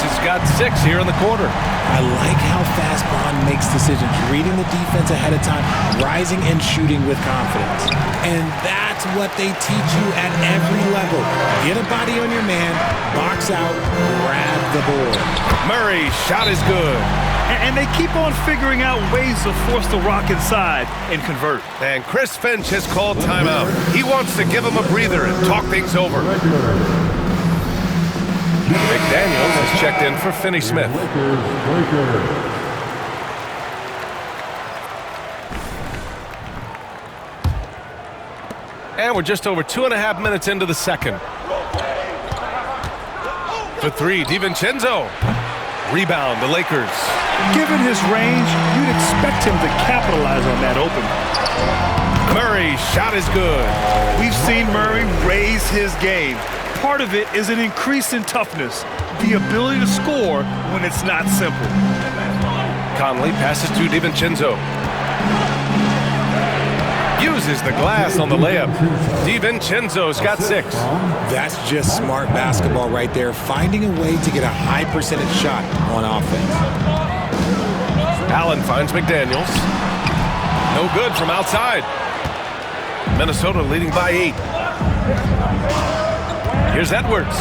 has got 6 here in the quarter. I like how fast Bond makes decisions, reading the defense ahead of time, rising and shooting with confidence. And that's what they teach you at every level. Get a body on your man, box out, grab the board. Murray's shot is good. And they keep on figuring out ways to force the rock inside and convert. And Chris Finch has called timeout. He wants to give him a breather and talk things over. McDaniels has checked in for Finney Smith. And we're just over 2.5 minutes into the second. For 3, DiVincenzo. Rebound, the Lakers. Given his range, you'd expect him to capitalize on that opening. Murray's shot is good. We've seen Murray raise his game. Part of it is an increase in toughness, the ability to score when it's not simple. Conley passes to DiVincenzo. Uses the glass on the layup. DiVincenzo's got 6. That's just smart basketball right there, finding a way to get a high percentage shot on offense. Allen finds McDaniels. No good from outside. Minnesota leading by 8. Here's Edwards.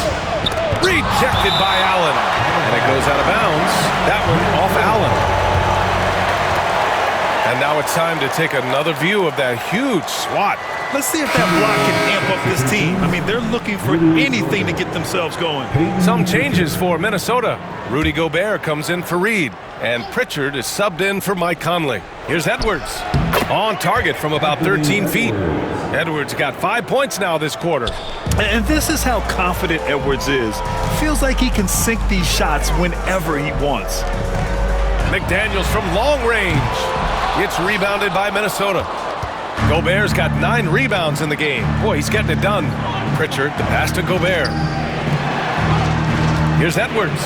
Rejected by Allen. And it goes out of bounds. That one off Allen. And now it's time to take another view of that huge swat. Let's see if that block can amp up this team. I mean, they're looking for anything to get themselves going. Some changes for Minnesota. Rudy Gobert comes in for Reed. And Pritchard is subbed in for Mike Conley. Here's Edwards. On target from about 13 feet. Edwards got 5 points now this quarter. And this is how confident Edwards is. Feels like he can sink these shots whenever he wants. McDaniels from long range. It's rebounded by Minnesota. Gobert's got 9 rebounds in the game. Boy, he's getting it done. Pritchard, the pass to Gobert. Here's Edwards.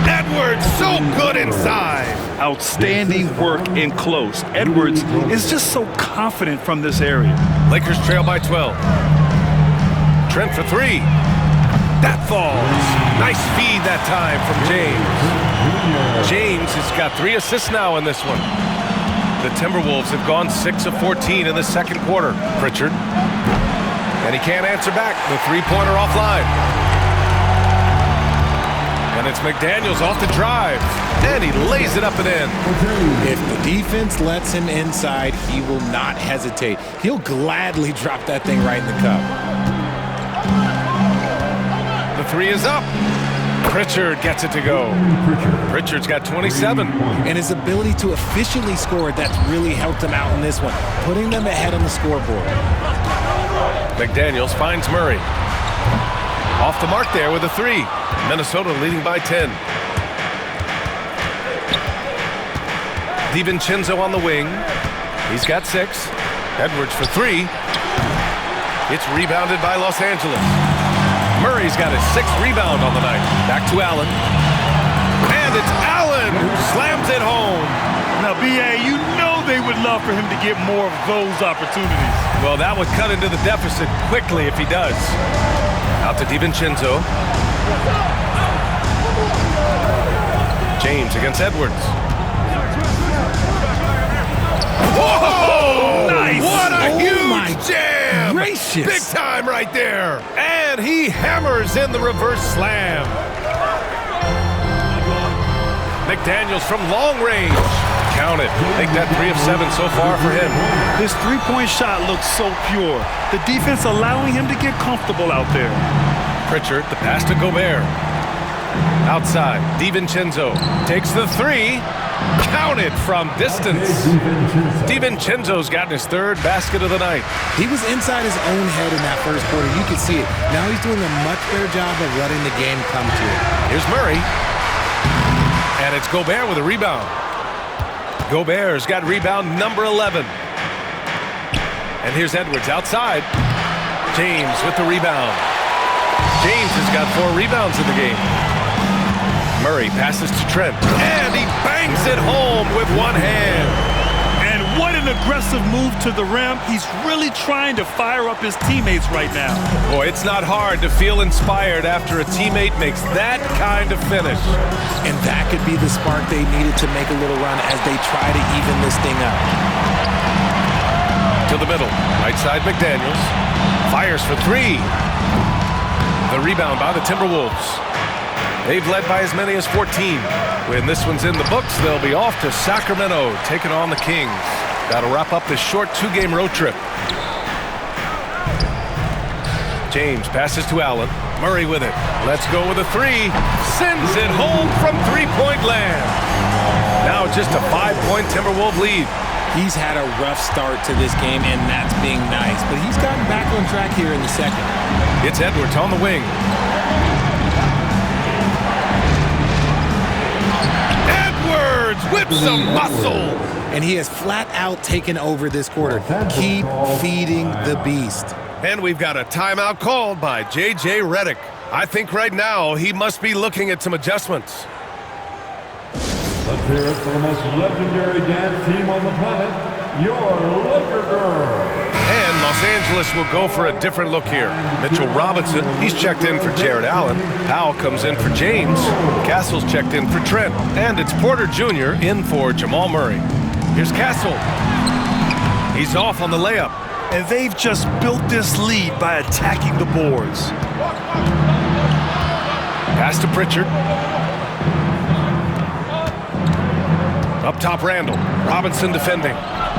Edwards, so good inside. Outstanding work in close. Edwards is just so confident from this area. Lakers trail by 12. Trent for 3. That falls. Nice feed that time from James. James has got 3 assists now in this one. The Timberwolves have gone 6 of 14 in the second quarter. Pritchard. And he can't answer back. The three-pointer offline. And it's McDaniels off the drive. And he lays it up and in. If the defense lets him inside, he will not hesitate. He'll gladly drop that thing right in the cup. The 3 is up. Pritchard gets it to go. Pritchard's got 27. And his ability to efficiently score, that's really helped him out in this one, putting them ahead on the scoreboard. McDaniels finds Murray. Off the mark there with a 3. Minnesota leading by 10. DiVincenzo on the wing. He's got 6. Edwards for 3. It's rebounded by Los Angeles. Murray's got his 6th rebound on the night. Back to Allen. And it's Allen who slams it home. Now, B.A., you know they would love for him to get more of those opportunities. Well, that would cut into the deficit quickly if he does. Out to DiVincenzo. James against Edwards. Whoa! Nice! What a huge jam! Gracious. Big time right there. And he hammers in the reverse slam. McDaniels from long range. Count it. Make that 3 of 7 so far for him. His three-point shot looks so pure. The defense allowing him to get comfortable out there. Pritchard, the pass to Gobert. Outside, DiVincenzo takes the 3. Counted from distance. DiVincenzo's gotten his 3rd basket of the night. He was inside his own head in that first quarter. You could see it. Now he's doing a much better job of letting the game come to him. Here's Murray. And it's Gobert with a rebound. Gobert's got rebound number 11. And here's Edwards outside. James with the rebound. James has got 4 rebounds in the game. Murray passes to Trent. And he bangs it home with one hand. And What an aggressive move to the rim. He's really trying to fire up his teammates right now. Boy, it's not hard to feel inspired after a teammate makes that kind of finish. And that could be the spark they needed to make a little run as they try to even this thing up. To the middle, right side McDaniels. Fires for three. The rebound by the Timberwolves. They've led by as many as 14. When this one's in the books, they'll be off to Sacramento, taking on the Kings. That'll wrap up this short 2-game road trip. James passes to Allen. Murray with it. Let's go with a three. Sends it home from three-point land. Now just a 5-point Timberwolves lead. He's had a rough start to this game, and that's being nice. But he's gotten back on track here in the second. It's Edwards on the wing. With some muscle. And he has flat out taken over this quarter. Keep feeding the beast. And we've got a timeout called by J.J. Redick. I think right now he must be looking at some adjustments. Let's hear it for the most legendary dance team on the planet, your Laker Girls. And Los Angeles will go for a different look here. Mitchell Robinson, he's checked in for Jared Allen. Powell comes in for James. Castle's checked in for Trent. And it's Porter Jr. in for Jamal Murray. Here's Castle. He's off on the layup. And they've just built this lead by attacking the boards. Pass to Pritchard. Up top, Randall. Robinson defending.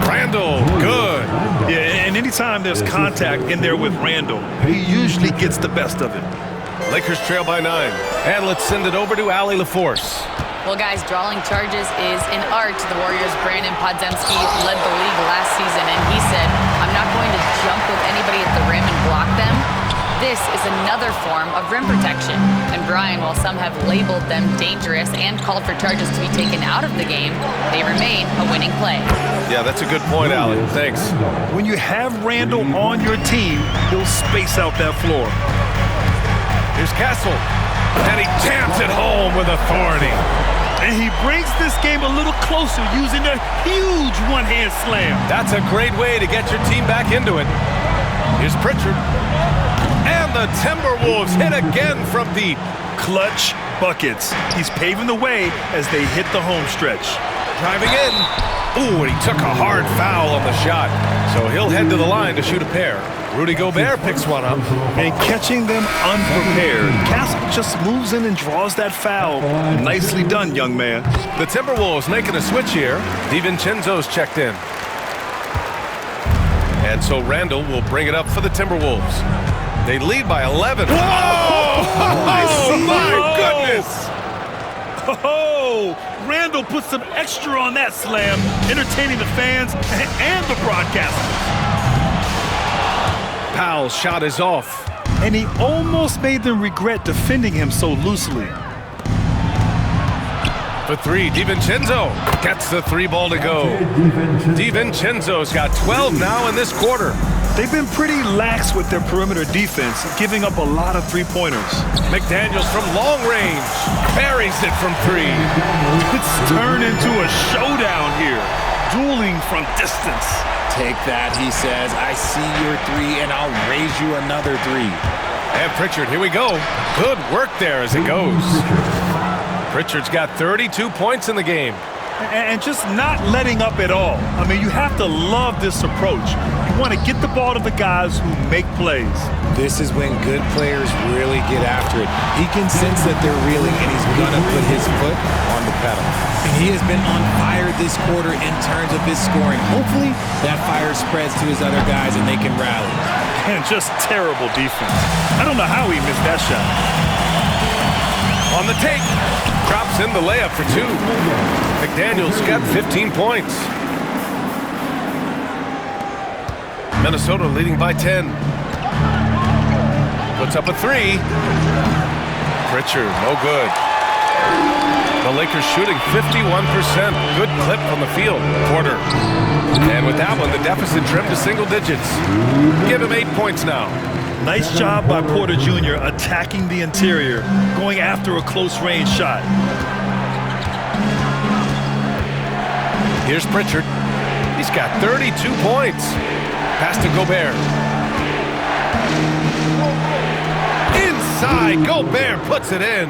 Randall, good. Yeah, and anytime there's contact in there with Randall, he usually gets the best of it. Lakers trail by 9. And let's send it over to Allie LaForce. Well, guys, drawing charges is an art. The Warriors' Brandon Podziemski led the league last season, and he said, I'm not going to jump with anybody at the rim and block them. This is another form of rim protection. And Brian, while some have labeled them dangerous and called for charges to be taken out of the game, they remain a winning play. Yeah, that's a good point, Allen. Thanks. When you have Randall on your team, he'll space out that floor. Here's Castle. And he jams it home with authority. And he brings this game a little closer using a huge one-hand slam. That's a great way to get your team back into it. Here's Pritchard. And the Timberwolves hit again from deep. Clutch buckets. He's paving the way as they hit the home stretch. Driving in. Ooh, and he took a hard foul on the shot. So he'll head to the line to shoot a pair. Rudy Gobert picks one up. And catching them unprepared. Castle just moves in and draws that foul. Nicely done, young man. The Timberwolves making a switch here. DiVincenzo's checked in. And so Randall will bring it up for the Timberwolves. They lead by 11. Whoa! Oh, my goodness! Oh, Randall put some extra on that slam, entertaining the fans and the broadcasters. Powell's shot is off. And he almost made them regret defending him so loosely. For three, DiVincenzo gets the three ball to go. DiVincenzo's got 12 now in this quarter. They've been pretty lax with their perimeter defense, giving up a lot of three-pointers. McDaniels from long range buries it from three. It's turned into a showdown here, dueling from distance. Take that, he says. I see your three, and I'll raise you another three. And Pritchard, here we go. Good work there as it goes. Pritchard's got 32 points in the game. And just not letting up at all. I mean, you have to love this approach. You want to get the ball to the guys who make plays. This is when good players really get after it. He can sense that they're reeling, and he's going to put his foot on the pedal. And he has been on fire this quarter in terms of his scoring. Hopefully, that fire spreads to his other guys, and they can rally. And just terrible defense. I don't know how he missed that shot. On the take. Drops in the layup for two. McDaniels got 15 points. Minnesota leading by 10. Puts up a three. Pritchard, no good. The Lakers shooting 51%. Good clip from the field. Porter. And with that one, the deficit trimmed to single digits. Give him 8 points now. Nice job by Porter Jr. attacking the interior, going after a close-range shot. Here's Pritchard. He's got 32 points. Pass to Gobert. Inside, Gobert puts it in.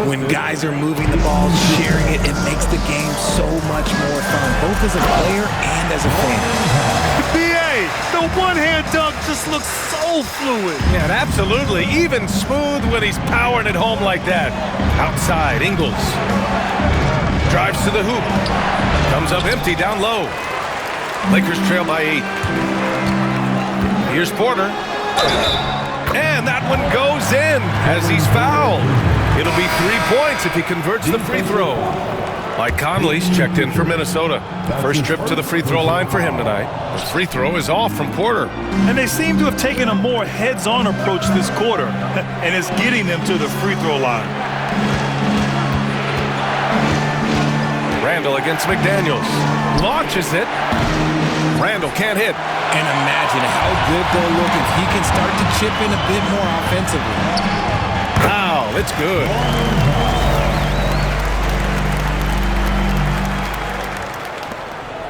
When guys are moving the ball, sharing it, it makes the game so much more fun, both as a player and as a fan. BA, the one-hand dunk just looks so fluid. Yeah, absolutely. Even smooth when he's powering it home like that. Outside, Ingles. Drives to the hoop. Comes up empty down low. Lakers trail by 8. Here's Porter. And that one goes in as he's fouled. It'll be 3 points if he converts the free throw. Mike Conley's checked in for Minnesota. First trip to the free throw line for him tonight. The free throw is off from Porter. And they seem to have taken a more heads-on approach this quarter, and it's getting them to the free throw line. Randall against McDaniels. Launches it. Randall can't hit. And imagine how good they'll look if he can start to chip in a bit more offensively. Wow, it's good.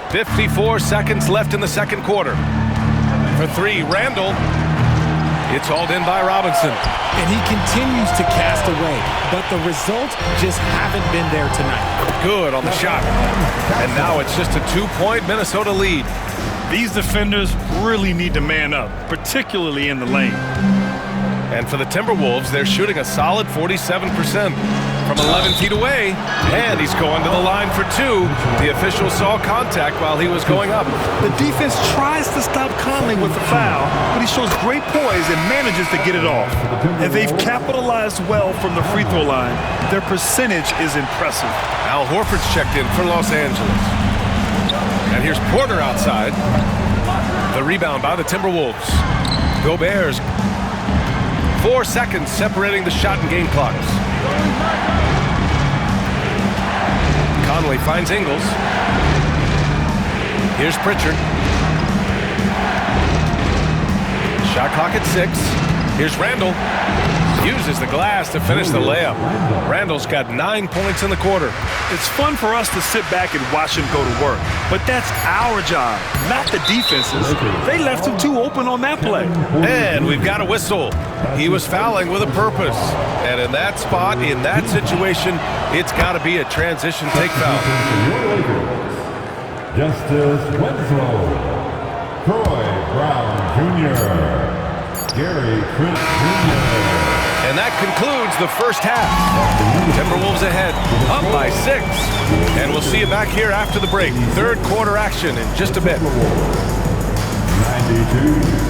.54 seconds left in the second quarter. For 3, Randall. It's hauled in by Robinson. And he continues to cast away, but the results just haven't been there tonight. Good on the shot. And now it's just a 2-point Minnesota lead. These defenders really need to man up, particularly in the lane. And for the Timberwolves, they're shooting a solid 47% from 11 feet away. And he's going to the line for 2. The official saw contact while he was going up. The defense tries to stop Conley with the foul, but he shows great poise and manages to get it off. And they've capitalized well from the free throw line. Their percentage is impressive. Al Horford's checked in for Los Angeles. And here's Porter outside. The rebound by the Timberwolves. Gobert's 4 seconds separating the shot and game clocks. Conley finds Ingles. Here's Pritchard. Shot clock at 6. Here's Randall. Uses the glass to finish the layup. Randall's got 9 points in the quarter. It's fun for us to sit back and watch him go to work, but that's our job, not the defense's. They left him too open on that play. And we've got a whistle. He was fouling with a purpose. And in that spot, in that situation, it's got to be a transition take foul. Justice Winslow, Troy Brown Jr., Gary Trent Jr. And that concludes the first half. Timberwolves ahead, up by 6. And we'll see you back here after the break. Third quarter action in just a bit. 92.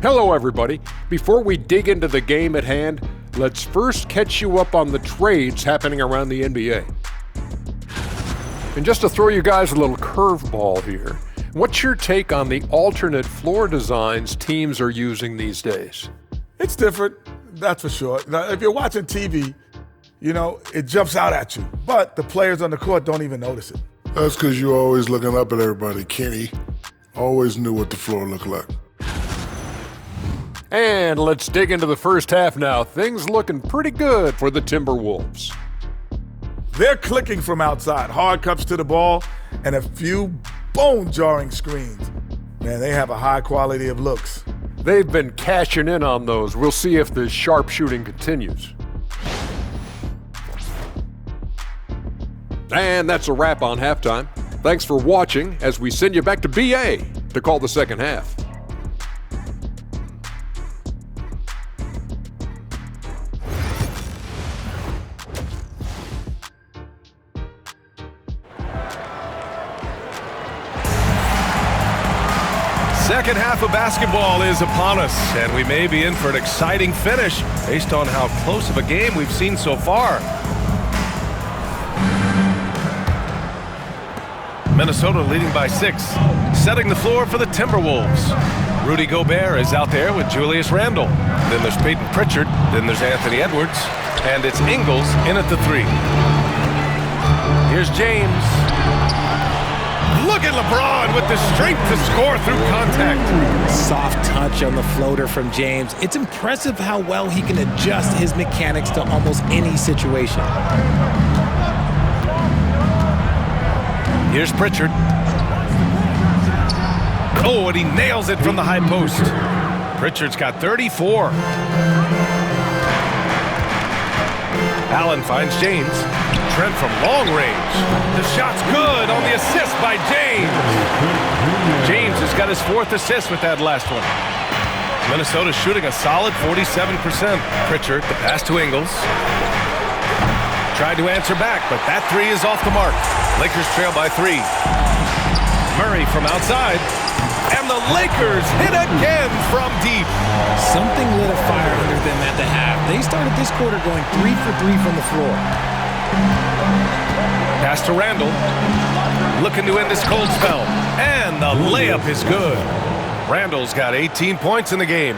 Hello, everybody. Before we dig into the game at hand, let's first catch you up on the trades happening around the NBA. And just to throw you guys a little curveball here, what's your take on the alternate floor designs teams are using these days? It's different, that's for sure. Now, if you're watching TV, you know, it jumps out at you. But the players on the court don't even notice it. That's because you're always looking up at everybody. Kenny always knew what the floor looked like. And let's dig into the first half now. Things looking pretty good for the Timberwolves. They're clicking from outside, hard cuts to the ball, and a few bone-jarring screens. Man, they have a high quality of looks. They've been cashing in on those. We'll see if the sharp shooting continues. And that's a wrap on halftime. Thanks for watching as we send you back to BA to call the second half. Second half of basketball is upon us, and we may be in for an exciting finish based on how close of a game we've seen so far. Minnesota leading by 6, setting the floor for the Timberwolves. Rudy Gobert is out there with Julius Randle. Then there's Peyton Pritchard. Then there's Anthony Edwards. And it's Ingles in at the 3. Here's James. Look at LeBron with the strength to score through contact. Soft touch on the floater from James. It's impressive how well he can adjust his mechanics to almost any situation. Here's Pritchard. Oh, and he nails it from the high post. Pritchard's got 34. Allen finds James. Trent from long range. The shot's good on the assist by James. James has got his 4th assist with that last one. Minnesota shooting a solid 47%. Pritchard, the pass to Ingles. Tried to answer back, but that 3 is off the mark. Lakers trail by 3. Murray from outside. And the Lakers hit again from deep. Something lit a fire under them at the half. They started this quarter going 3 for 3 from the floor. Pass to Randall. Looking to end this cold spell. And the layup is good. Randall's got 18 points in the game.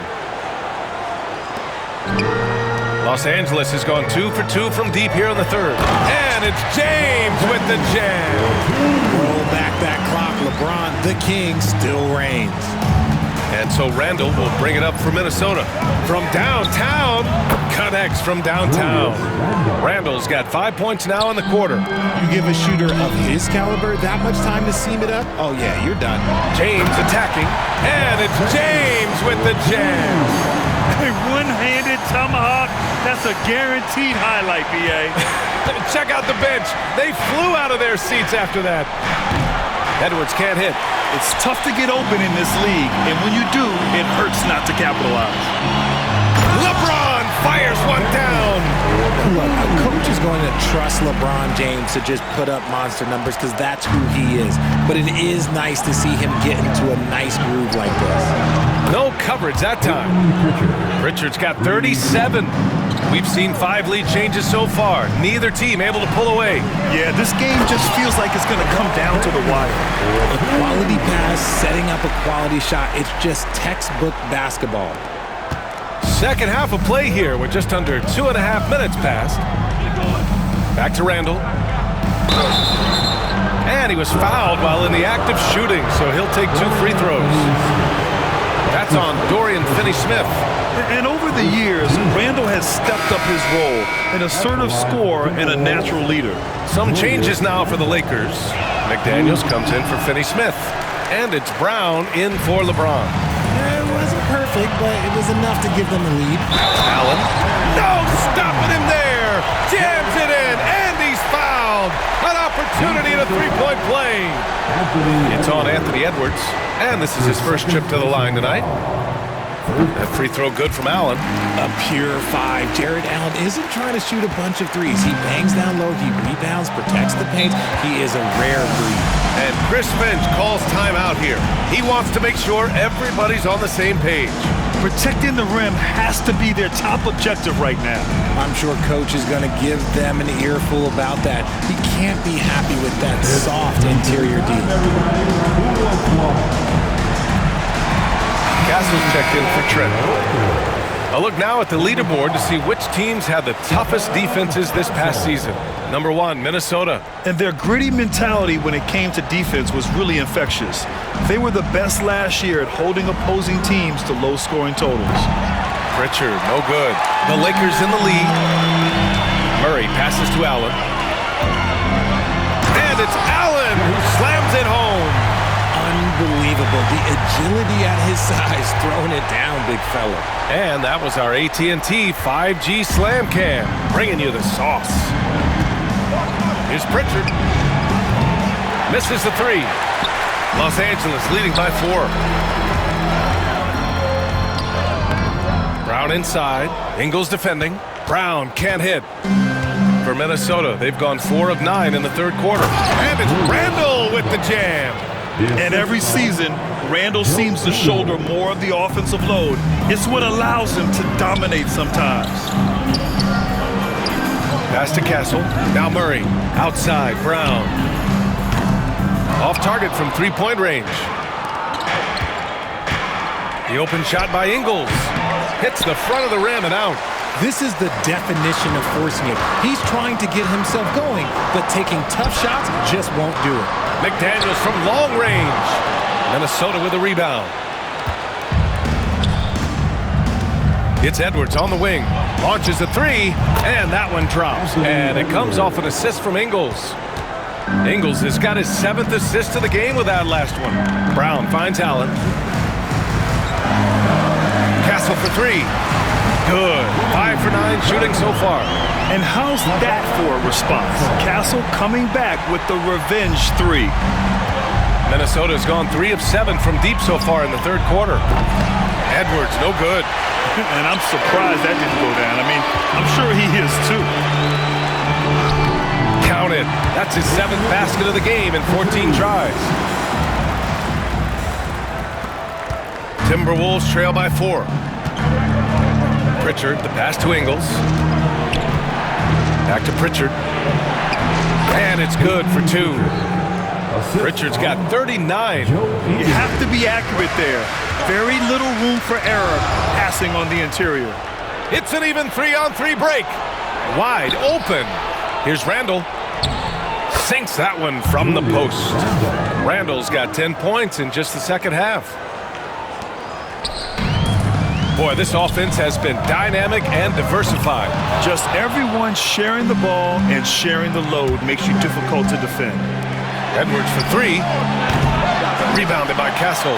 Los Angeles has gone 2 for 2 from deep here in the 3rd. And it's James with the jam. Roll back that clock. LeBron, the king, still reigns. And so Randall will bring it up for Minnesota. From downtown, connects from downtown. Randall's got 5 points now in the quarter. You give a shooter of his caliber that much time to seam it up? Oh yeah, you're done. James attacking. And it's James with the jam. A one-handed tomahawk. That's a guaranteed highlight, B.A. Check out the bench. They flew out of their seats after that. Edwards can't hit. It's tough to get open in this league, and when you do, it hurts not to capitalize. LeBron fires one down. Look, a coach is going to trust LeBron James to just put up monster numbers because that's who he is. But it is nice to see him get into a nice groove like this. No coverage that time. Pritchard's got 37. We've seen 5 lead changes so far. Neither team able to pull away. Yeah, this game just feels like it's going to come down to the wire. A quality pass, setting up a quality shot. It's just textbook basketball. Second half of play here with just under 2.5 minutes passed. Back to Randall. And he was fouled while in the act of shooting, so he'll take 2 free throws. That's on Dorian Finney-Smith. And over the years, Randall has stepped up his role, an assertive scorer and a natural leader. Some changes now for the Lakers. McDaniels comes in for Finney-Smith. And it's Brown in for LeBron. It wasn't perfect, but it was enough to give them a lead. Allen. No, stopping him there. Jams it in, and he's fouled. An opportunity at a 3-point play. It's on Anthony Edwards, and this is his first trip to the line tonight. That free throw good from Allen. A pure 5. Jared Allen isn't trying to shoot a bunch of threes. He bangs down low, he rebounds, protects the paint. He is a rare breed. And Chris Finch calls timeout here. He wants to make sure everybody's on the same page. Protecting the rim has to be their top objective right now. I'm sure coach is going to give them an earful about that. He can't be happy with that soft interior D. Castle's checked in for Trent. A look now at the leaderboard to see which teams had the toughest defenses this past season. Number 1, Minnesota. And their gritty mentality when it came to defense was really infectious. They were the best last year at holding opposing teams to low-scoring totals. Pritchard, no good. The Lakers in the lead. Murray passes to Allen. And it's Allen who slams it home. Unbelievable. The agility at his size, throwing it down, big fella. And that was our AT&T 5G Slam Cam, bringing you the sauce. Here's Pritchard. Misses the 3. Los Angeles leading by 4. Brown inside. Ingles defending. Brown can't hit. For Minnesota, they've gone 4 of 9 in the 3rd quarter. And it's Randall with the jam. And every season, Randall seems to shoulder more of the offensive load. It's what allows him to dominate sometimes. Pass to Castle. Now Murray. Outside. Brown. Off target from 3-point range. The open shot by Ingles. Hits the front of the rim and out. This is the definition of forcing it. He's trying to get himself going, but taking tough shots just won't do it. McDaniels from long range. Minnesota with a rebound. It's Edwards on the wing. Launches a three, and that one drops. And it comes off an assist from Ingles. Ingles has got his 7th assist of the game with that last one. Brown finds Allen. Castle for three. Good. 5 for 9 shooting so far. And how's that for a response? Castle coming back with the revenge three. Minnesota's gone 3 of 7 from deep so far in the third quarter. Edwards, no good. And I'm surprised that didn't go down. I mean, I'm sure he is too. Counted. That's his 7th basket of the game in 14 tries. Timberwolves trail by 4. Pritchard, the pass to Ingles. Back to Pritchard. And it's good for 2. Pritchard's got 39. You have to be accurate there. Very little room for error passing on the interior. It's an even 3-on-3 break. Wide open. Here's Randall. Sinks that one from the post. Randall's got 10 points in just the second half. Boy, this offense has been dynamic and diversified. Just everyone sharing the ball and sharing the load makes you difficult to defend. Edwards for 3. Rebounded by Castle.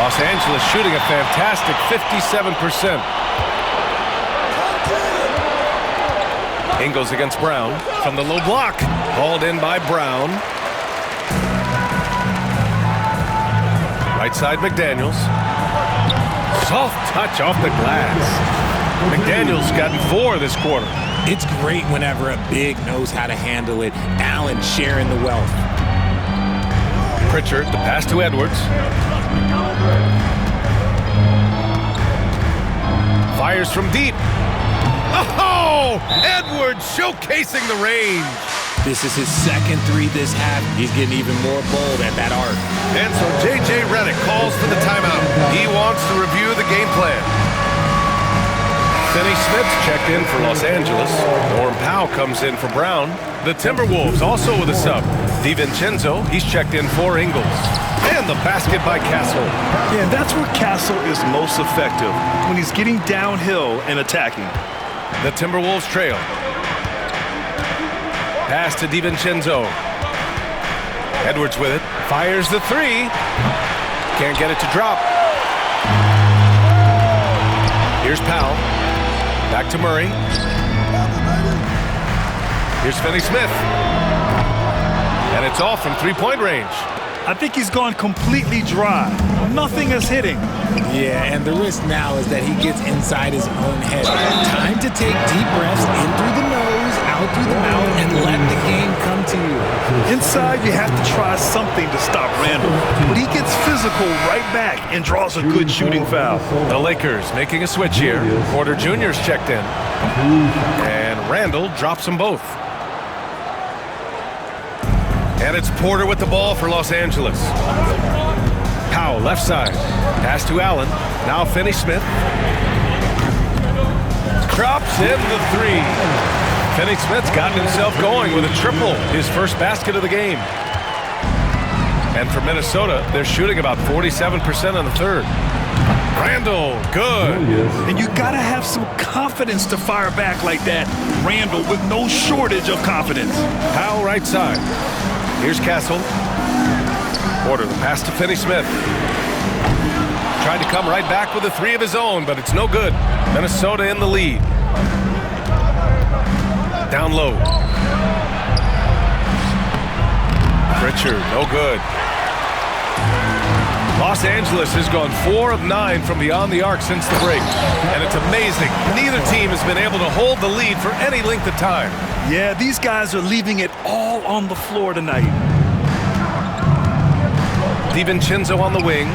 Los Angeles shooting a fantastic 57%. Ingles against Brown from the low block. Hauled in by Brown. Right side McDaniels. Soft touch off the glass. McDaniels gotten 4 this quarter. It's great whenever a big knows how to handle it. Allen sharing the wealth. Pritchard, the pass to Edwards. Fires from deep. Oh! Edwards showcasing the range. This is his 2nd 3 this half. He's getting even more bold at that arc. And so J.J. Redick calls for the timeout. He wants to review the game plan. Finney Smith's checked in for Los Angeles. Norm Powell comes in for Brown. The Timberwolves also with a sub. DiVincenzo, he's checked in for Ingles. And the basket by Castle. Yeah, that's where Castle is most effective, when he's getting downhill and attacking. The Timberwolves trail. Pass to DiVincenzo. Edwards with it. Fires the 3. Can't get it to drop. Here's Powell. Back to Murray. Here's Finney Smith. And it's off from 3-point range. I think he's gone completely dry. Nothing is hitting. Yeah, and the risk now is that he gets inside his own head. Time to take deep breaths in through the nose, out through the mouth, and let the game come to you. Inside, you have to try something to stop Randall. But he gets physical right back and draws a good shooting foul. The Lakers making a switch here. Porter Jr.'s checked in. And Randall drops them both. And it's Porter with the ball for Los Angeles. Powell, left side. Pass to Allen. Now Finney Smith. Drops in the 3. Finney Smith's gotten himself going with a triple. His first basket of the game. And for Minnesota, they're shooting about 47% in the third. Randall, good. And you gotta have some confidence to fire back like that. Randall with no shortage of confidence. Powell, right side. Here's Castle. Porter, the pass to Finney Smith. Tried to come right back with a 3 of his own, but it's no good. Minnesota in the lead. Down low. Pritchard, no good. Los Angeles has gone 4 of 9 from beyond the arc since the break. And it's amazing. Neither team has been able to hold the lead for any length of time. Yeah, these guys are leaving it all on the floor tonight. DiVincenzo on the wing.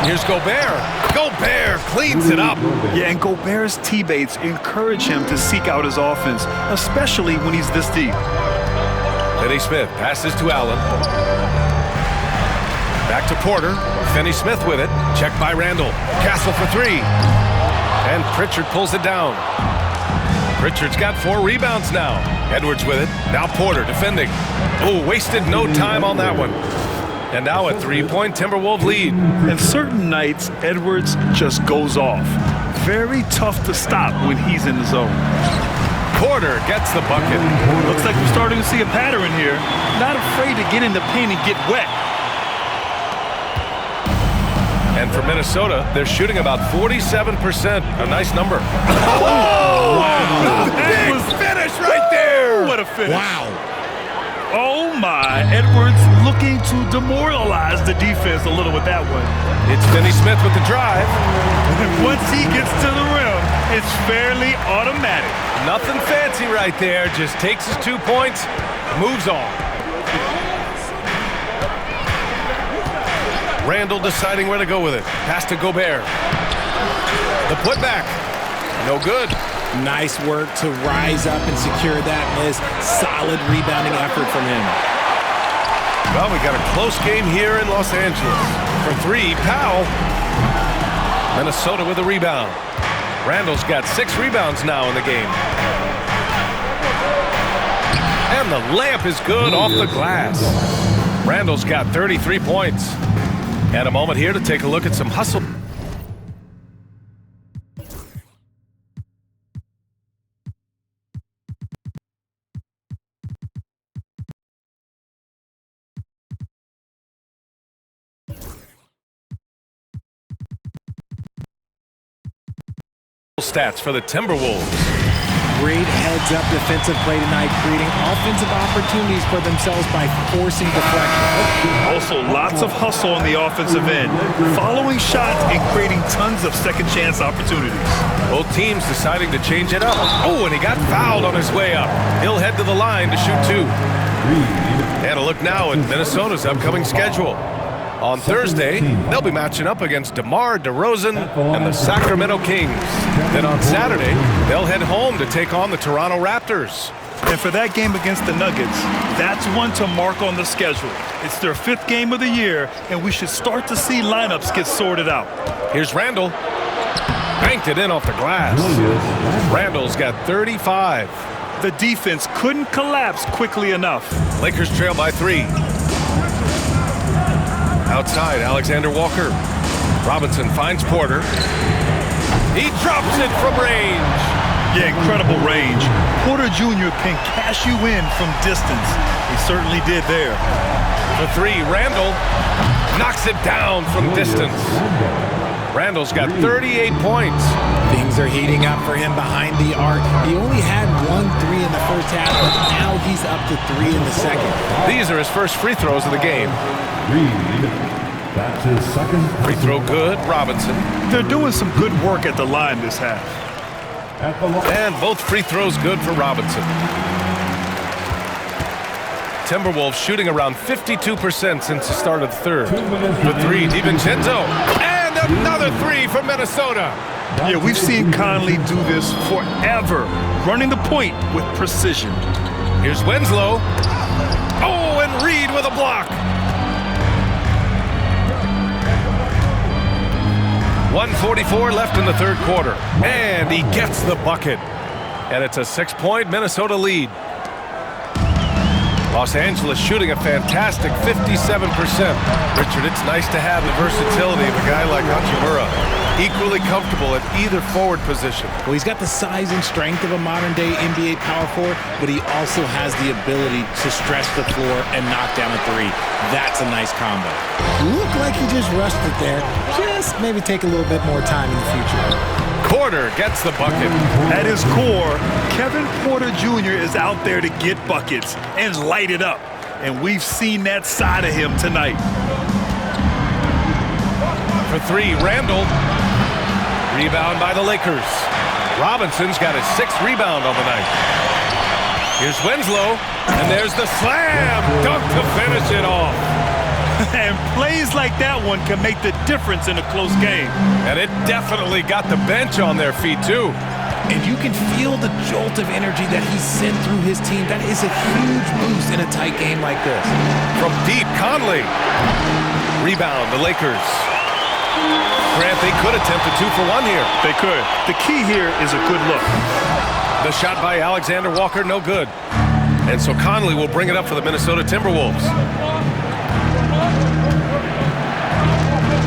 Here's Gobert. Gobert cleans it up. Yeah, and Gobert's teammates encourage him to seek out his offense, especially when he's this deep. Finney Smith passes to Allen. Back to Porter. Finney-Smith with it. Checked by Randall. Castle for three. And Pritchard pulls it down. Pritchard's got 4 rebounds now. Edwards with it. Now Porter defending. Oh, wasted no time on that one. And now a 3-point Timberwolves lead. And certain nights, Edwards just goes off. Very tough to stop when he's in the zone. Porter gets the bucket. Looks like we're starting to see a pattern here. Not afraid to get in the paint and get wet. And for Minnesota, they're shooting about 47%. A nice number. Oh! Wow. That was finish right there. What a finish. Wow. Oh, my. Edwards looking to demoralize the defense a little with that one. It's Finney-Smith with the drive. And once he gets to the rim, it's fairly automatic. Nothing fancy right there. Just takes his 2 points, moves on. Randall deciding where to go with it. Pass to Gobert. The putback. No good. Nice work to rise up and secure that miss. Solid rebounding effort from him. Well, we got a close game here in Los Angeles. For three, Powell. Minnesota with a rebound. Randall's got 6 rebounds now in the game. And the layup is good off the glass. Randall's got 33 points. And a moment here to take a look at some hustle. Stats for the Timberwolves. Great heads-up defensive play tonight, creating offensive opportunities for themselves by forcing deflection. Also, lots of hustle on the offensive end, following shots and creating tons of second-chance opportunities. Both teams deciding to change it up. Oh, and he got fouled on his way up. He'll head to the line to shoot 2. And a look now at Minnesota's upcoming schedule. On Thursday, they'll be matching up against DeMar DeRozan and the Sacramento Kings. Then on Saturday, they'll head home to take on the Toronto Raptors. And for that game against the Nuggets, that's one to mark on the schedule. It's their 5th game of the year, and we should start to see lineups get sorted out. Here's Randall. Banked it in off the glass. Randall's got 35. The defense couldn't collapse quickly enough. Lakers trail by 3. Outside, Alexander Walker. Robinson finds Porter. He drops it from range. Yeah, incredible range. Porter Jr. can cash you in from distance. He certainly did there. For 3, Randall knocks it down from distance. Randall's got 38 points. Things are heating up for him behind the arc. He only had 1 3 in the first half, but now he's up to 3 in the second. These are his first free throws of the game. That's his second Free throw good, Robinson. They're doing some good work at the line this half. And both free throws good for Robinson. Timberwolves shooting around 52% since the start of the third. For 3, DiVincenzo. And another 3 for Minnesota. Yeah, we've seen Conley do this forever, running the point with precision. Here's Winslow. Oh, and Reed with a block. 1:44 left in the third quarter. And he gets the bucket. And it's a 6-point Minnesota lead. Los Angeles shooting a fantastic 57%. Richard, it's nice to have the versatility of a guy like Hachimura. Equally comfortable at either forward position. Well, he's got the size and strength of a modern-day NBA power forward, but he also has the ability to stretch the floor and knock down a 3. That's a nice combo. Looked like he just rushed it there. Just maybe take a little bit more time in the future. Porter gets the bucket. At his core, Kevin Porter Jr. is out there to get buckets and light it up. And we've seen that side of him tonight. For 3, Randall. Rebound by the Lakers. Robinson's got his 6th rebound on the night. Here's Winslow. And there's the slam dunk to finish it off. And plays like that one can make the difference in a close game. And it definitely got the bench on their feet, too. And you can feel the jolt of energy that he sent through his team. That is a huge boost in a tight game like this. From deep, Conley. Rebound, the Lakers. Grant, they could attempt a 2-for-1 here. They could. The key here is a good look. The shot by Alexander Walker, no good. And so Conley will bring it up for the Minnesota Timberwolves.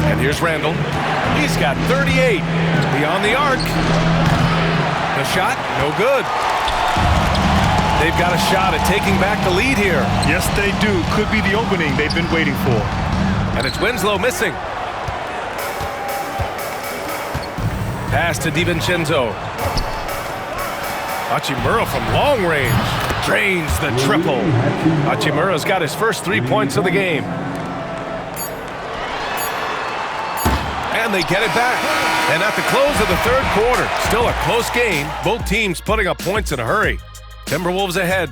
And here's Randall. He's got 38. Beyond the arc. The shot, no good. They've got a shot at taking back the lead here. Yes, they do. Could be the opening they've been waiting for. And it's Winslow missing. Pass to DiVincenzo. Hachimura from long range drains the triple. Hachimura's got his first 3 points of the game. And they get it back. And at the close of the third quarter, still a close game. Both teams putting up points in a hurry. Timberwolves ahead.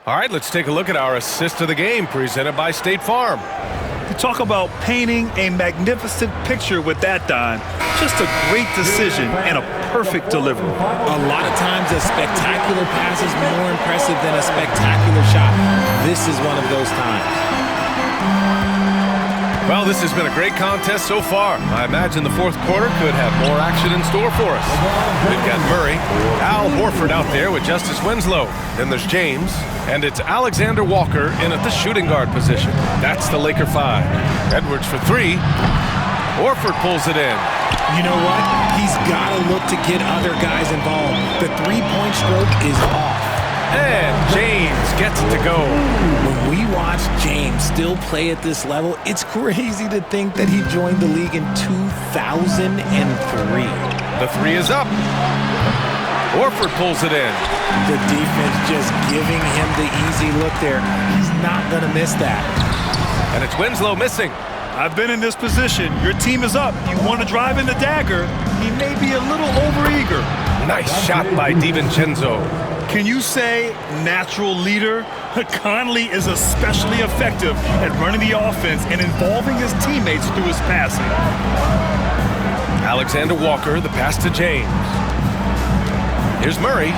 All right, let's take a look at our assist of the game presented by State Farm. You talk about painting a magnificent picture with that, Don. Just a great decision and a perfect delivery. A lot of times a spectacular pass is more impressive than a spectacular shot. This is one of those times. Well, this has been a great contest so far. I imagine the fourth quarter could have more action in store for us. We've got Murray, Al Horford out there with Justice Winslow. Then there's James, and it's Alexander Walker in at the shooting guard position. That's the Laker 5. Edwards for 3. Horford pulls it in. You know what? He's got to look to get other guys involved. The three-point stroke is off. And James gets it to go. When we watch James still play at this level, it's crazy to think that he joined the league in 2003. The 3 is up. Horford pulls it in. The defense just giving him the easy look there. He's not going to miss that. And it's Winslow missing. I've been in this position. Your team is up. You want to drive in the dagger. He may be a little overeager. Nice shot by DiVincenzo. Can you say natural leader? Conley is especially effective at running the offense and involving his teammates through his passing. Alexander Walker, the pass to James. Here's Murray.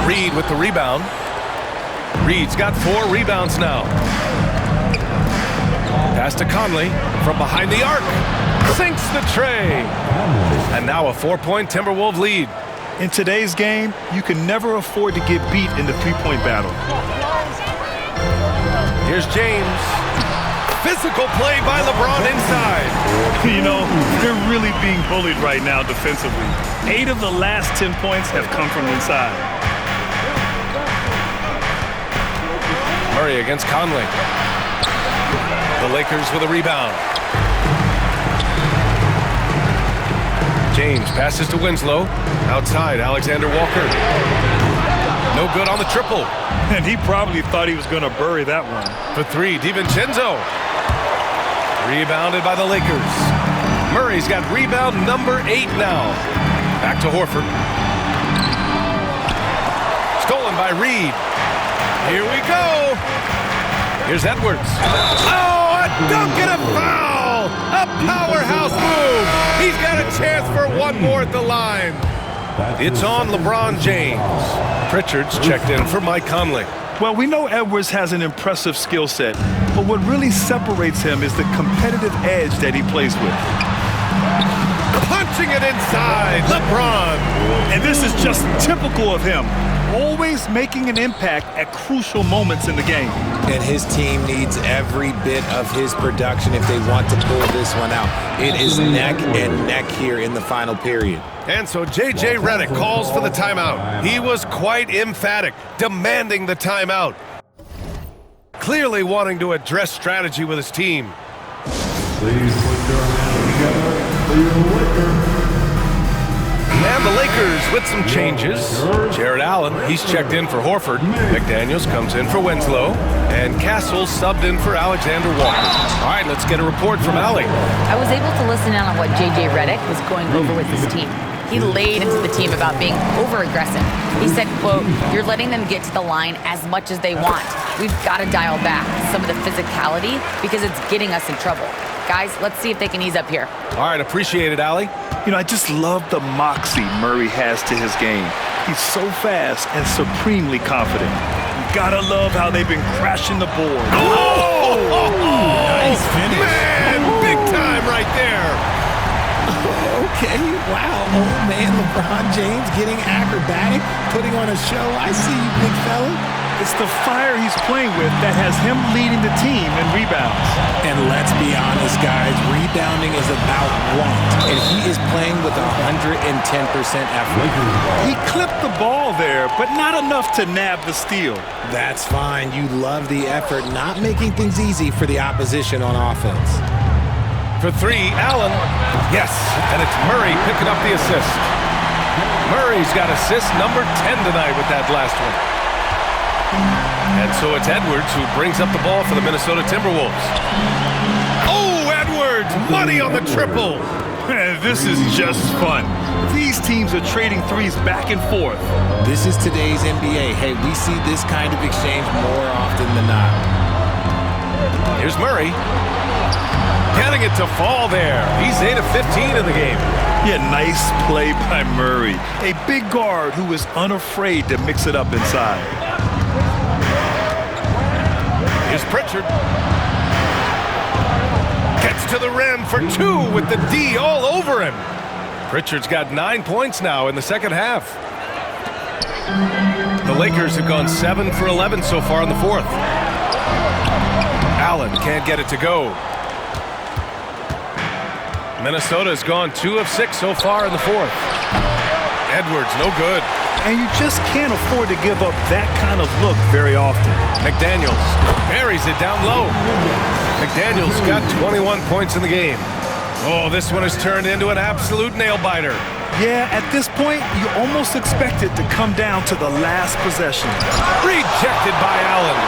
Reed with the rebound. Reed's got 4 rebounds now. Pass to Conley from behind the arc. Sinks the tray. And now a 4-point Timberwolves lead. In today's game, you can never afford to get beat in the three-point battle. Here's James. Physical play by LeBron inside. You know, they're really being bullied right now defensively. 8 of the last 10 points have come from inside. Murray against Conley. The Lakers with a rebound. James passes to Winslow. Outside, Alexander Walker. No good on the triple. And he probably thought he was going to bury that one. For 3, DiVincenzo. Rebounded by the Lakers. Murray's got rebound number 8 now. Back to Horford. Stolen by Reed. Here we go. Here's Edwards. Oh, a dunk and a foul! A powerhouse move! He's got a chance for one more at the line. It's on LeBron James. Pritchard's checked in for Mike Conley. Well, we know Edwards has an impressive skill set, but what really separates him is the competitive edge that he plays with. Punching it inside, LeBron. And this is just typical of him. Always making an impact at crucial moments in the game. And his team needs every bit of his production if they want to pull this one out. It is neck and neck here in the final period. And so J.J. Redick calls for the timeout. He was quite emphatic, demanding the timeout. Clearly wanting to address strategy with his team. Please put your hands together for your Lakers. And the Lakers with some changes. Jared Allen, he's checked in for Horford. McDaniels comes in for Winslow. And Castle subbed in for Alexander Walker. All right, let's get a report from Allie. I was able to listen in on what J.J. Redick was going over with his team. He laid into the team about being over-aggressive. He said, quote, "You're letting them get to the line as much as they want. We've got to dial back some of the physicality because it's getting us in trouble. Guys, let's see if they can ease up here." All right, appreciate it, Allie. You know, I just love the moxie Murray has to his game. He's so fast and supremely confident. Gotta love how they've been crashing the board. Nice finish. Man, big time right there. Okay, wow. Oh, man, LeBron James getting acrobatic, putting on a show. I see you, big fella. It's the fire he's playing with that has him leading the team in rebounds. And let's be honest, guys, rebounding is about want, and he is playing with 110% effort. He clipped the ball there, but not enough to nab the steal. That's fine. You love the effort, not making things easy for the opposition on offense. For three, Allen. Yes, and it's Murray picking up the assist. Murray's got assist number 10 tonight with that last one. And so it's Edwards who brings up the ball for the Minnesota Timberwolves. Oh, Edwards! Money on the triple! This is just fun. These teams are trading threes back and forth. This is today's NBA. Hey, we see this kind of exchange more often than not. Here's Murray. Getting it to fall there. He's 8 of 15 in the game. Yeah, nice play by Murray. A big guard who is unafraid to mix it up inside. Here's Pritchard. Gets to the rim for two with the D all over him. Pritchard's got 9 points now in the second half. The Lakers have gone 7 for 11 so far in the fourth. Allen can't get it to go. Minnesota's gone 2 of 6 so far in the fourth. Edwards, no good. And you just can't afford to give up that kind of look very often. McDaniels buries it down low. McDaniels got 21 points in the game. Oh, this one has turned into an absolute nail-biter. Yeah, at this point, you almost expect it to come down to the last possession. Rejected by Allen.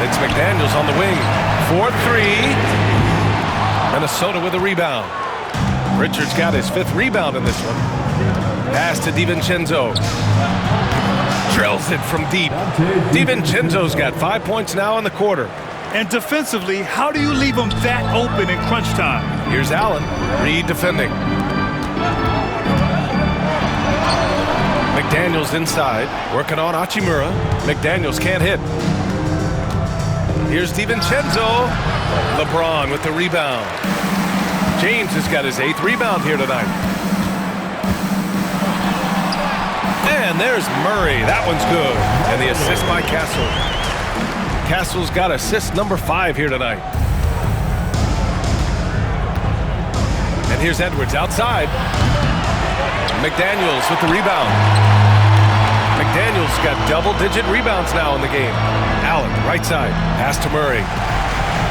It's McDaniels on the wing. 4-3. Minnesota with a rebound. Richard's got his 5th rebound in this one. Pass to DiVincenzo. Drills it from deep. DiVincenzo's got 5 points now in the quarter. And defensively, how do you leave them that open in crunch time? Here's Allen. Reed defending. McDaniels inside. Working on Hachimura. McDaniels can't hit. Here's DiVincenzo. LeBron with the rebound. James has got his 8th rebound here tonight. And there's Murray. That one's good. And the assist by Castle. Castle's got assist number 5 here tonight. And here's Edwards outside. McDaniels with the rebound. McDaniels got double-digit rebounds now in the game. Allen, right side. Pass to Murray.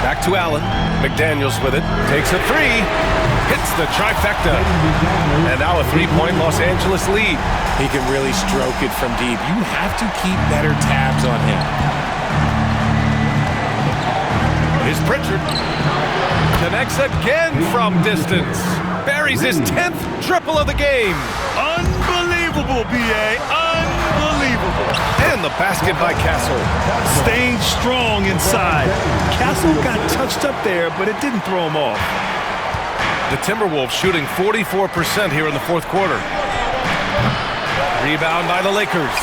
Back to Allen. McDaniels with it. Takes a 3. Hits the trifecta. And now a 3-point Los Angeles lead. He can really stroke it from deep. You have to keep better tabs on him. Here's Pritchard. Connects again from distance. Buries his 10th triple of the game. Unbelievable, B.A. Unbelievable. And the basket by Castle. Staying strong inside. Castle got touched up there, but it didn't throw him off. The Timberwolves shooting 44% here in the fourth quarter. Rebound by the Lakers.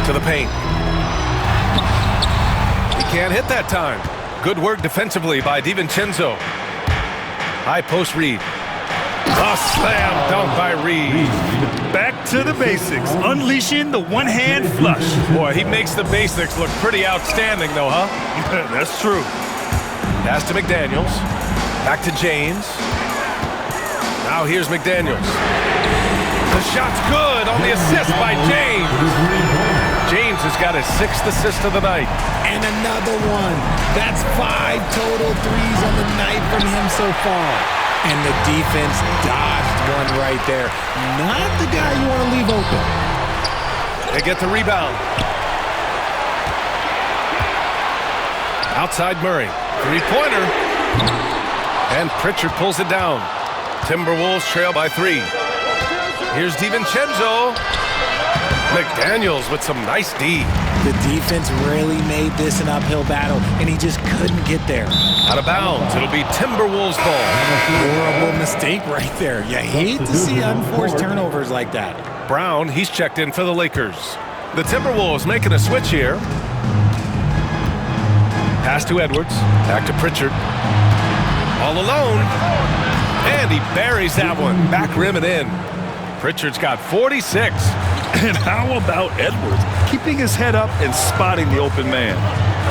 To the paint. He can't hit that time. Good work defensively by DiVincenzo. High post Reed. A slam dunk by Reed. Back to the basics, unleashing the one-hand flush. Boy, he makes the basics look pretty outstanding though, huh? Yeah, that's true. Pass to McDaniels. Back to James. Now here's McDaniels. The shot's good on the assist by James. James has got his 6th assist of the night. And another one. That's 5 total threes on the night from him so far. And the defense dodged one right there. Not the guy you want to leave open. They get the rebound. Outside Murray. 3-pointer. And Pritchard pulls it down. Timberwolves trail by 3. Here's DiVincenzo. McDaniels with some nice D. The defense really made this an uphill battle, and he just couldn't get there. Out of bounds. It'll be Timberwolves ball. Horrible mistake right there. You hate to see unforced turnovers like that. Brown, he's checked in for the Lakers. The Timberwolves making a switch here. Pass to Edwards. Back to Pritchard. All alone. And he buries that one. Back rim and in. Pritchard's got 46. And how about Edwards? Keeping his head up and spotting the open man.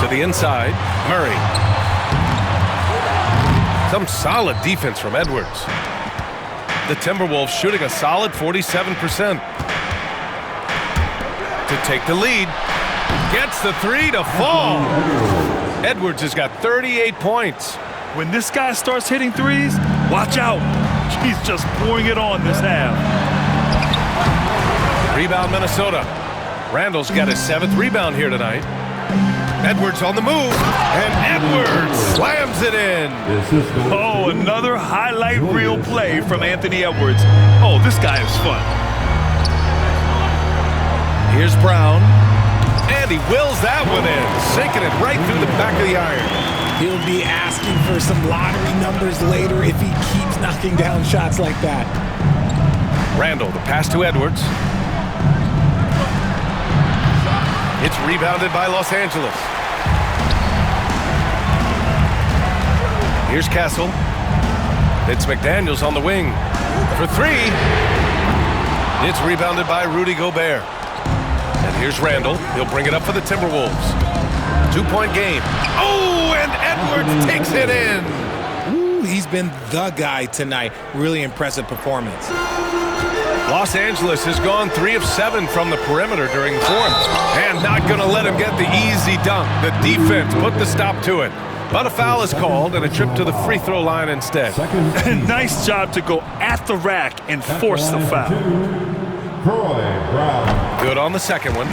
To the inside. Murray. Some solid defense from Edwards. The Timberwolves shooting a solid 47%. To take the lead. Gets the three to fall. Edwards has got 38 points. When this guy starts hitting threes, watch out. He's just pouring it on this half. Rebound Minnesota. Randall's got his 7th rebound here tonight. Edwards on the move. And Edwards slams it in. Oh, another highlight reel play from Anthony Edwards. Oh, this guy is fun. Here's Brown. And he wills that one in. Sinking it right through the back of the iron. He'll be asking for some lottery numbers later if he keeps knocking down shots like that. Randall, the pass to Edwards. It's rebounded by Los Angeles. Here's Castle. It's McDaniels on the wing. For three. It's rebounded by Rudy Gobert. And here's Randall. He'll bring it up for the Timberwolves. 2-point game. Oh, and Edwards takes it in. Ooh, he's been the guy tonight. Really impressive performance. Los Angeles has gone 3 of 7 from the perimeter during the fourth. And not going to let him get the easy dunk. The defense put the stop to it. But a foul is called and a trip to the free throw line instead. Nice job to go at the rack and force the foul. Good on the second one.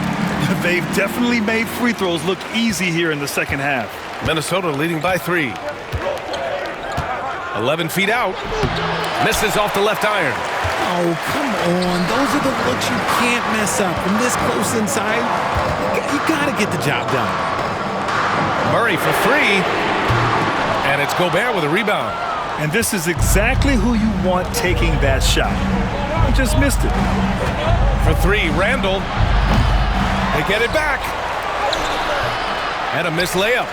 They've definitely made free throws look easy here in the second half. Minnesota leading by 3. 11 feet out. Misses off the left iron. Oh, come on. Those are the looks you can't mess up. From this close inside, you got to get the job done. Murray for 3. And it's Gobert with a rebound. And this is exactly who you want taking that shot. He just missed it. For 3, Randall. They get it back. And a missed layup.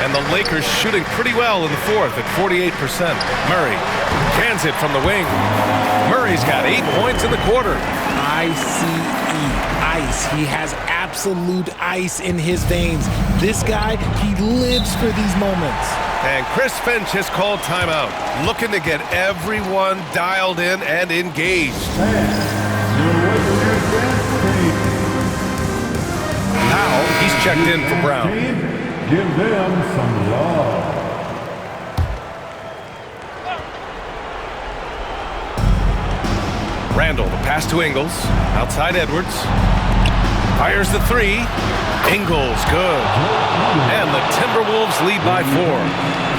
And the Lakers shooting pretty well in the fourth at 48%. Murray cans it from the wing. Murray's got 8 points in the quarter. ICE, ice. He has absolute ice in his veins. This guy, he lives for these moments. And Chris Finch has called timeout, looking to get everyone dialed in and engaged. Now he's checked in for Brown. Give them some love. Randall, the pass to Ingles. Outside Edwards. Fires the 3. Ingles, good. And the Timberwolves lead by 4.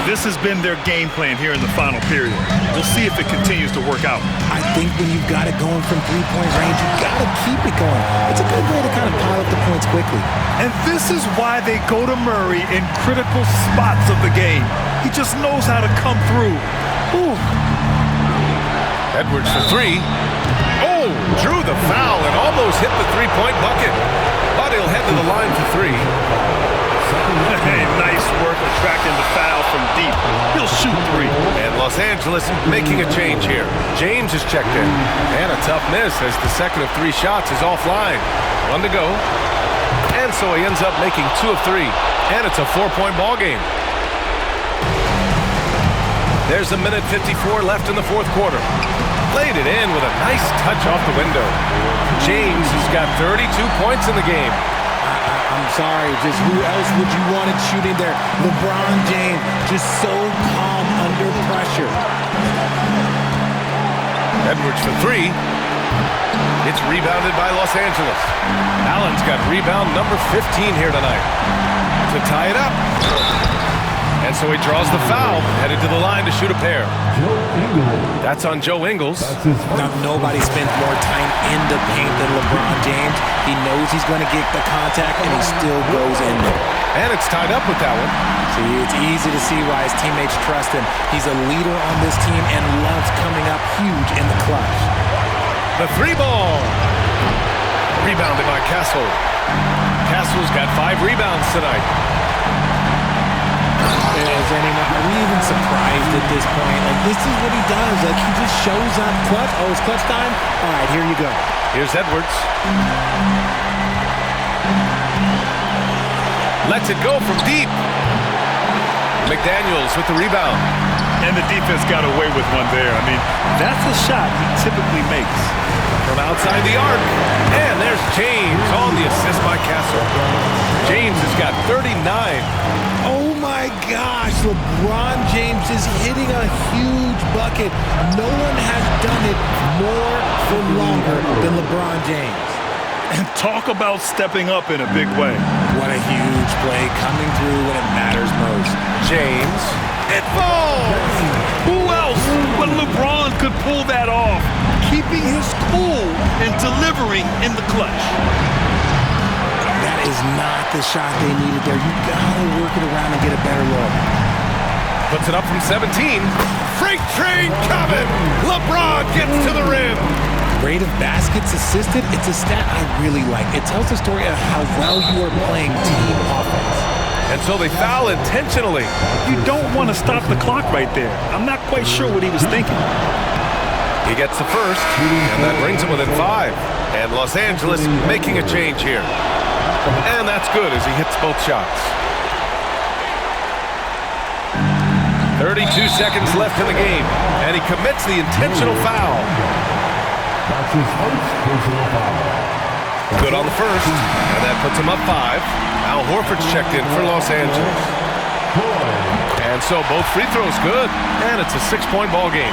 This has been their game plan here in the final period. We'll see if it continues to work out. I think when you've got it going from three-point range, you've got to keep it going. It's a good way to kind of pile up the points quickly. And this is why they go to Murray in critical spots of the game. He just knows how to come through. Ooh. Edwards for 3. Oh, drew the foul and almost hit the three-point bucket. But he'll head to the line for 3. Hey, nice work attracting the foul from deep. He'll shoot 3. And Los Angeles making a change here. James is checked in. And a tough miss as the second of 3 shots is offline. 1 to go. And so he ends up making 2 of 3. And it's a 4-point ball game. There's a minute 54 left in the fourth quarter. Played it in with a nice touch off the window. James has got 32 points in the game. I'm sorry, just who else would you want it shooting there? LeBron James, just so calm under pressure. Edwards for 3. It's rebounded by Los Angeles. Allen's got rebound number 15 here tonight. To tie it up. And And so he draws the foul, headed to the line to shoot a pair. Joe Ingles. That's on Joe Ingles. That's his Now, first. nobody spends more time in the paint than LeBron James. He knows he's going to get the contact, and he still goes in there. And it's tied up with that one. See, it's easy to see why his teammates trust him. He's a leader on this team and loves coming up huge in the clutch. The 3-ball. Rebounded by Castle. Castle's got 5 rebounds tonight. Are we even surprised at this point? Like, this is what he does. Like, he just shows up clutch. Oh, it's clutch time? All right, here you go. Here's Edwards. Lets it go from deep. McDaniels with the rebound. And the defense got away with one there. I mean, that's a shot he typically makes. From outside the arc. And there's James on the assist by Castle. James has got 39. Oh, my gosh. LeBron James is hitting a huge bucket. No one has done it more for longer than LeBron James. And talk about stepping up in a big way. What a huge play coming through when it matters most. James. It falls! Who else but LeBron could pull that off, keeping his cool and delivering in the clutch? That is not the shot they needed there. You gotta work it around and get a better look. Puts it up from 17. Freight train coming! LeBron gets to the rim. Rate of baskets assisted, it's a stat I really like. It tells the story of how well you are playing team offense. And so they foul intentionally. You don't want to stop the clock right there. I'm not quite sure what he was thinking. He gets the first, and that brings him within 5. And Los Angeles making a change here. And that's good as he hits both shots. 32 seconds left in the game, and he commits the intentional foul. That's his first personal foul. Good on the first, and that puts him up 5. Al Horford's checked in for Los Angeles. And so both free throws good, and it's a 6-point ball game.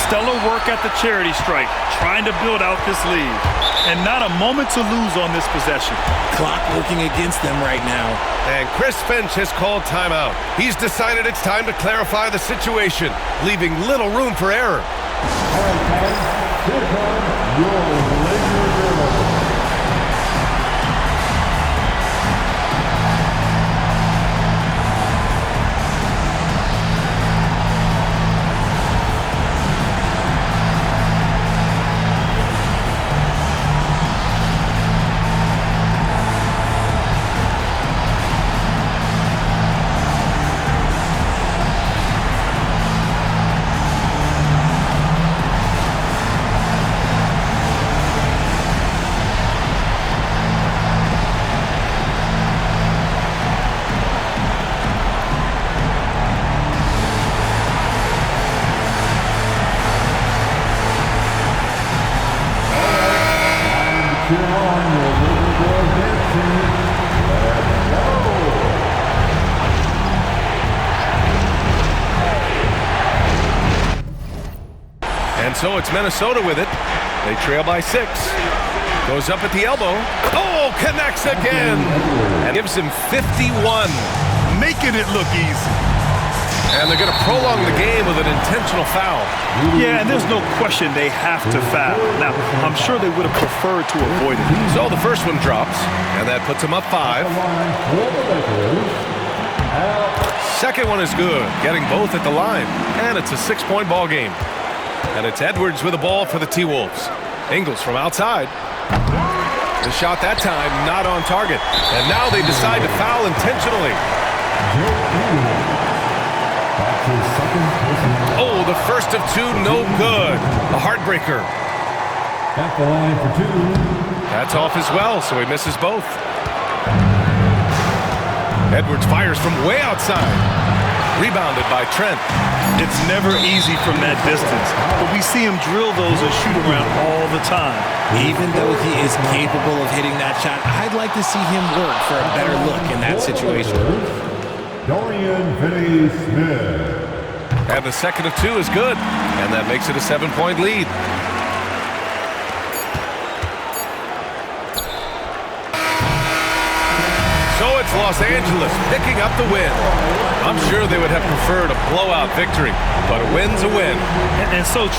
Stellar work at the charity stripe, trying to build out this lead. And not a moment to lose on this possession. Clock working against them right now. And Chris Finch has called timeout. He's decided it's time to clarify the situation, leaving little room for error. All right, guys. Here comes your Laker girl. Cheer on your Laker girls dancing. Let's go. And so it's Minnesota with it. They trail by 6. Goes up at the elbow. Oh, connects again. And gives him 51. Making it look easy. And they're going to prolong the game with an intentional foul. Yeah, and there's no question they have to foul. Now, I'm sure they would have preferred to avoid it. So the first one drops, and that puts him up 5. Second one is good, getting both at the line. And it's a 6-point ball game. And it's Edwards with the ball for the T-Wolves. Ingles from outside. The shot that time not on target. And now they decide to foul intentionally. Oh, the first of 2, no good. A heartbreaker. At the line for 2. That's off as well, so he misses both. Edwards fires from way outside. Rebounded by Trent. It's never easy from that distance, but we see him drill those and shoot around all the time. Even though he is capable of hitting that shot, I'd like to see him work for a better look in that situation. Dorian Finney-Smith. And the second of 2 is good, and that makes it a 7-point lead. So it's Los Angeles picking up the win. I'm sure they would have preferred a blowout victory, but a win's a win. And so true.